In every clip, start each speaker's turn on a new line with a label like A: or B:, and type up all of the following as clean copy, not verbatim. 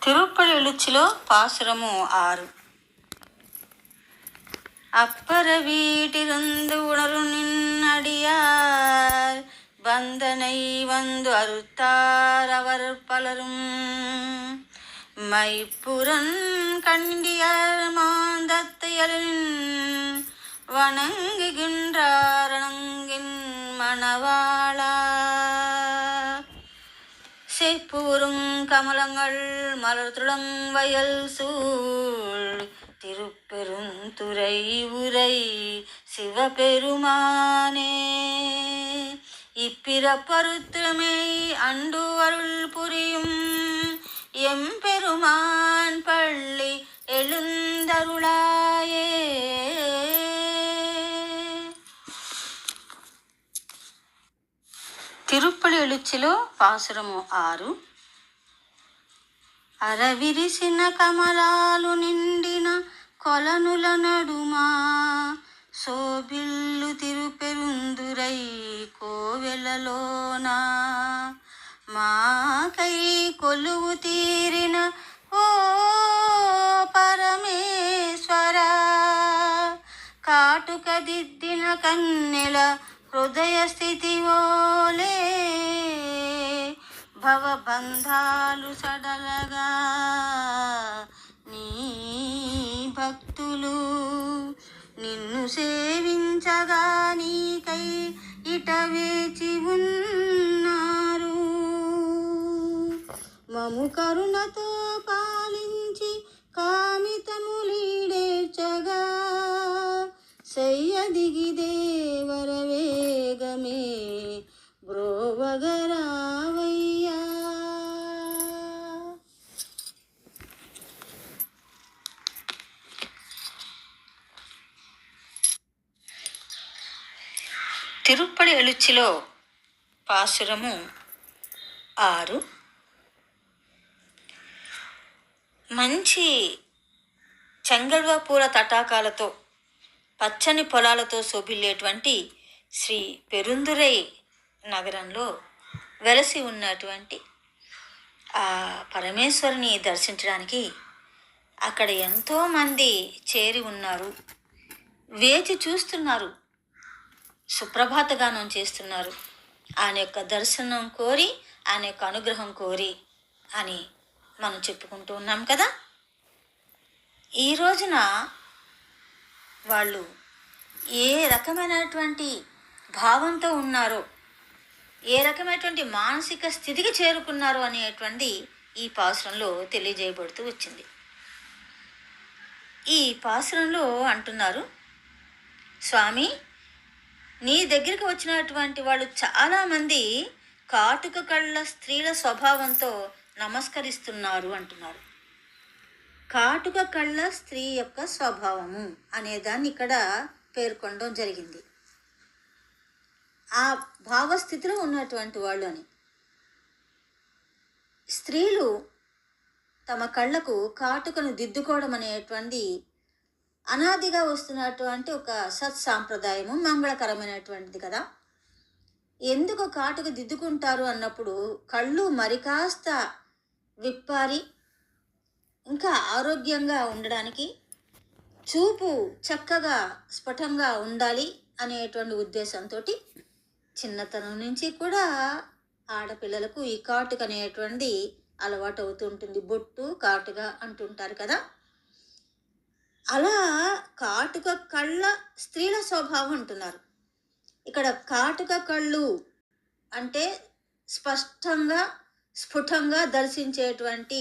A: திருப்பள்ளி எழுச்சிలో பாசுரமு 6. அப்பற வீட்டிருந்து உணரு நின்னடியார் பந்தனை வந்து அறுத்தார் அவர் பலரும். மைப்புறன் கண்டியர் மாந்தத்தையலின் வணங்குகின்றாரணங்கின் மணவாளா. செப்பூரும் கமலங்கள் மலர்துளம் வயல் சூழ் திருப்பெருந்துறை உரை சிவபெருமானே. இப்பிறப்பருத்துமை அண்டு அருள் புரியும் எம்பெருமான் பள்ளி எழுந்தருளாயே. తిరుప్పలి ఎలుచిలో పాసురము 6. అరవిరిసిన కమలాలు నిండిన కొలనుల నడుమా శోభిల్లు తిరుపెరుందురై కోవెలలోనా. మాకై కొలువు తీరిన ఓ పరమేశ్వర కాటుక దిద్దిన కన్నెల హృదయ స్థితి ఓలే. భవబంధాలు సడలగా నీ భక్తులు నిన్ను సేవించగా నీకై ఇట వేచి ఉన్నారు. మము కరుణతో పాలించి కామితములీడేర్చగా సయ్యదిగి దేవర వేగమే బ్రోవగరావయ్యా. తిరుప్పలి ఎలుచిలో పాసురము 6. మంచి చెంగల్వ పూల తటాకాలతో పచ్చని పొలాలతో శోభిల్లేటువంటి శ్రీ పెరుందురై నగరంలో వెలసి ఉన్నటువంటి ఆ పరమేశ్వరుని దర్శించడానికి అక్కడ ఎంతోమంది చేరి ఉన్నారు, వేచి చూస్తున్నారు, సుప్రభాత గానం చేస్తున్నారు. ఆయన యొక్క దర్శనం కోరి, ఆయన యొక్క అనుగ్రహం కోరి అని మనం చెప్పుకుంటూ ఉన్నాం కదా. ఈ రోజున వాళ్ళు ఏ రకమైనటువంటి భావంతో ఉన్నారో, ఏ రకమైనటువంటి మానసిక స్థితికి చేరుకున్నారో అనేటువంటి ఈ పాసురంలో తెలియజేయబడుతూ వచ్చింది. ఈ పాసురంలో అంటున్నారు, స్వామి నీ దగ్గరికి వచ్చినటువంటి వాళ్ళు చాలామంది కాటుక కళ్ళ స్త్రీల స్వభావంతో నమస్కరిస్తున్నారు అంటున్నారు. కాటుక కళ్ళ స్త్రీ యొక్క స్వభావము అనేదాన్ని ఇక్కడ పేర్కొనడం జరిగింది. ఆ భావస్థితిలో ఉన్నటువంటి వాళ్ళు అని. స్త్రీలు తమ కళ్ళకు కాటుకను దిద్దుకోవడం అనేటువంటి అనాదిగా వస్తున్నటువంటి ఒక సత్సాంప్రదాయము, మంగళకరమైనటువంటిది కదా. ఎందుకు కాటుక దిద్దుకుంటారు అన్నప్పుడు కళ్ళు మరి కాస్త విప్పారి ఇంకా ఆరోగ్యంగా ఉండడానికి, చూపు చక్కగా స్ఫుటంగా ఉండాలి అనేటువంటి ఉద్దేశంతో చిన్నతనం నుంచి కూడా ఆడపిల్లలకు ఈ కాటుక అనేటువంటి అలవాటు అవుతుంటుంది. బొట్టు కాటుక అంటుంటారు కదా. అలా కాటుక కళ్ళ స్త్రీల స్వభావం అంటున్నారు. ఇక్కడ కాటుక కళ్ళు అంటే స్పష్టంగా స్ఫుటంగా దర్శించేటువంటి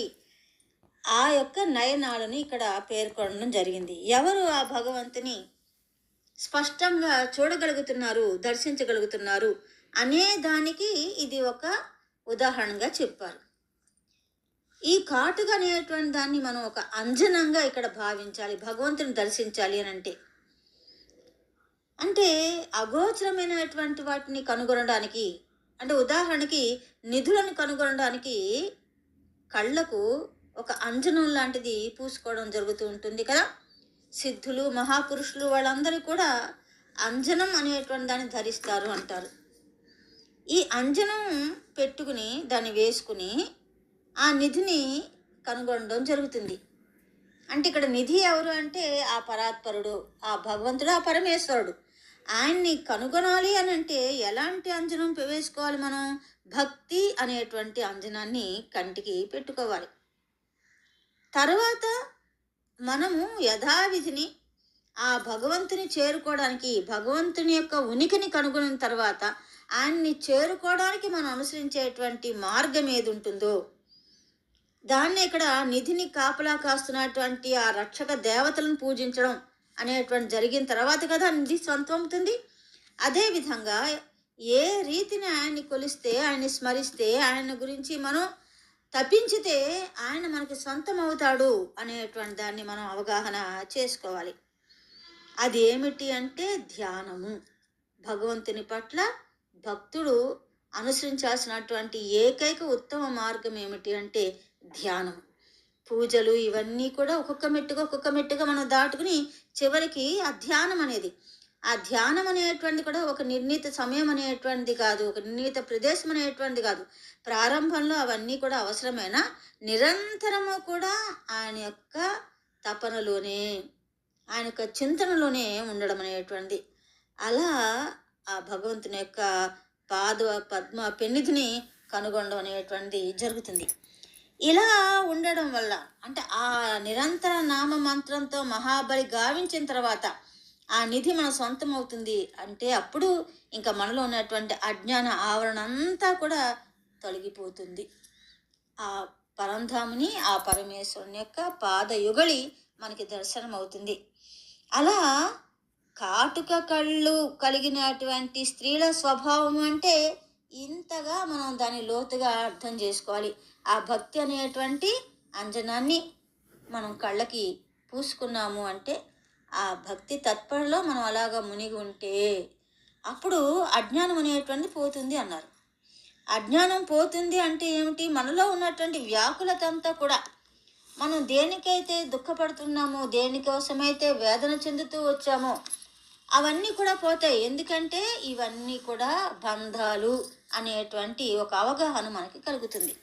A: ఆ యొక్క నయనాలను ఇక్కడ పేర్కొనడం జరిగింది. ఎవరు ఆ భగవంతుని స్పష్టంగా చూడగలుగుతున్నారు, దర్శించగలుగుతున్నారు అనే దానికి ఇది ఒక ఉదాహరణగా చెప్పారు. ఈ కాటుక అనేటువంటి దాన్ని మనం ఒక అంజనంగా ఇక్కడ భావించాలి. భగవంతుని దర్శించాలి అని అంటే అగోచరమైనటువంటి వాటిని కనుగొనడానికి, అంటే ఉదాహరణకి నిధులను కనుగొనడానికి కళ్ళకు ఒక అంజనం లాంటిది పూసుకోవడం జరుగుతూ ఉంటుంది కదా. సిద్ధులు, మహాపురుషులు వాళ్ళందరూ కూడా అంజనం అనేటువంటి దాన్ని ధరిస్తారు అంటారు. ఈ అంజనం పెట్టుకుని దాన్ని వేసుకుని ఆ నిధిని కనుగొనడం జరుగుతుంది. అంటే ఇక్కడ నిధి ఎవరు అంటే ఆ పరాత్పరుడు, ఆ భగవంతుడు, ఆ పరమేశ్వరుడు. ఆయన్ని కనుగొనాలి అని అంటే ఎలాంటి అంజనం వేసుకోవాలి మనం? భక్తి అనేటువంటి అంజనాన్ని కంటికి పెట్టుకోవాలి. తర్వాత మనము యథావిధిని ఆ భగవంతుని చేరుకోవడానికి, భగవంతుని యొక్క ఉనికిని కనుగొన్న తర్వాత ఆయన్ని చేరుకోవడానికి మనం అనుసరించేటువంటి మార్గం ఏది ఉంటుందో దాన్ని ఇక్కడ నిధిని కాపలా కాస్తున్నటువంటి ఆ రక్షక దేవతలను పూజించడం అనేటువంటి జరిగిన తర్వాత కదా నిధి సొంతమవుతుంది. అదేవిధంగా ఏ రీతిని ఆయన్ని కొలిస్తే, ఆయన్ని స్మరిస్తే, ఆయన గురించి మనం తప్పించితే ఆయన మనకి సొంతం అవుతాడు అనేటువంటి దాన్ని మనం అవగాహన చేసుకోవాలి. అది ఏమిటి అంటే ధ్యానము. భగవంతుని పట్ల భక్తుడు అనుసరించాల్సినటువంటి ఏకైక ఉత్తమ మార్గం ఏమిటి అంటే ధ్యానం. పూజలు ఇవన్నీ కూడా ఒక్కొక్క మెట్టుగా మనం దాటుకుని చివరికి ఆ ధ్యానం అనేది, ఆ ధ్యానం అనేటువంటిది కూడా ఒక నిర్ణీత సమయం అనేటువంటిది కాదు, ఒక నిర్ణీత ప్రదేశం అనేటువంటిది కాదు. ప్రారంభంలో అవన్నీ కూడా అవసరమైన నిరంతరము కూడా ఆయన యొక్క తపనలోనే, ఆయన యొక్క చింతనలోనే ఉండడం అనేటువంటిది. అలా ఆ భగవంతుని యొక్క పద్మ పెన్నిధిని కనుగొనడం అనేటువంటిది జరుగుతుంది. ఇలా ఉండడం వల్ల అంటే ఆ నిరంతర నామ మంత్రంతో మహాబలి గావించిన తర్వాత ఆ నిధి మన సొంతం అవుతుంది అంటే అప్పుడు ఇంకా మనలో ఉన్నటువంటి అజ్ఞాన ఆవరణ అంతా కూడా తొలగిపోతుంది. ఆ పరంధాముని, ఆ పరమేశ్వరుని యొక్క పాదయుగళి మనకి దర్శనం అవుతుంది. అలా కాటుక కళ్ళు కలిగినటువంటి స్త్రీల స్వభావం అంటే ఇంతగా మనం దాన్ని లోతుగా అర్థం చేసుకోవాలి. ఆ భక్తి అనేటువంటి అంజనాన్ని మనం కళ్ళకి పూసుకున్నాము అంటే ఆ భక్తి తత్పరలో మనం అలాగా మునిగి ఉంటే అప్పుడు అజ్ఞానం అనేటువంటిది పోతుంది అన్నారు. అజ్ఞానం పోతుంది అంటే ఏమిటి? మనలో ఉన్నటువంటి వ్యాకులత అంతా కూడా, మనం దేనికైతే దుఃఖపడుతున్నామో, దేనికోసమైతే వేదన చెందుతూ వచ్చామో అవన్నీ కూడా పోతాయి. ఎందుకంటే ఇవన్నీ కూడా బంధాలు అనేటువంటి ఒక అవగాహన మనకి కలుగుతుంది,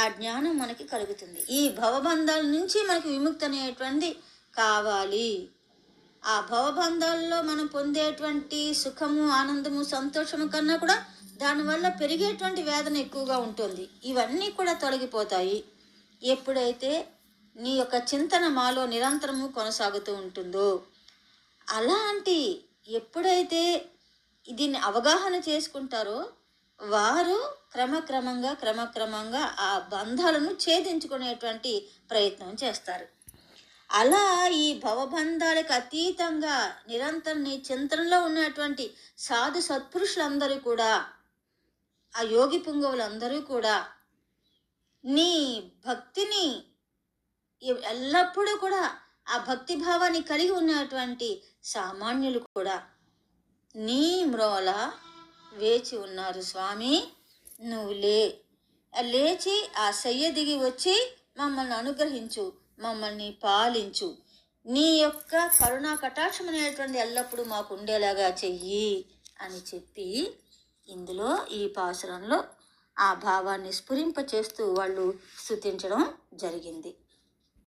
A: ఆ జ్ఞానం మనకి కలుగుతుంది. ఈ భవబంధాల నుంచి మనకి విముక్తి అనేటువంటి కావాలి. ఆ భవబంధాల్లో మనం పొందేటువంటి సుఖము, ఆనందము, సంతోషము కన్నా కూడా దానివల్ల పెరిగేటువంటి వేదన ఎక్కువగా ఉంటుంది. ఇవన్నీ కూడా తొలగిపోతాయి ఎప్పుడైతే నీ యొక్క చింతన మాలో నిరంతరము కొనసాగుతూ ఉంటుందో. అలాంటి ఎప్పుడైతే దీన్ని అవగాహన చేసుకుంటారో వారు క్రమక్రమంగా ఆ బంధాలను ఛేదించుకునేటువంటి ప్రయత్నం చేస్తారు. అలా ఈ భవబంధాలకు అతీతంగా నిరంతరం నీ చింతనలో ఉన్నటువంటి సాధు సత్పురుషులందరూ కూడా, ఆ యోగి పుంగవులందరూ కూడా నీ భక్తిని ఎల్లప్పుడూ కూడా ఆ భక్తి భావాన్ని కలిగి ఉన్నటువంటి సామాన్యులు కూడా నీ మ్రోల వేచి ఉన్నారు. స్వామి నువ్వు లేచి ఆ శయ్య దిగి వచ్చి మమ్మల్ని అనుగ్రహించు, మమ్మల్ని పాలించు, నీ యొక్క కరుణా కటాక్షం అనేటువంటి ఎల్లప్పుడూ మాకు ఉండేలాగా చెయ్యి అని చెప్పి ఇందులో ఈ పాసురంలో ఆ భావాన్ని స్ఫురింపచేస్తూ వాళ్ళు స్తుతించడం జరిగింది.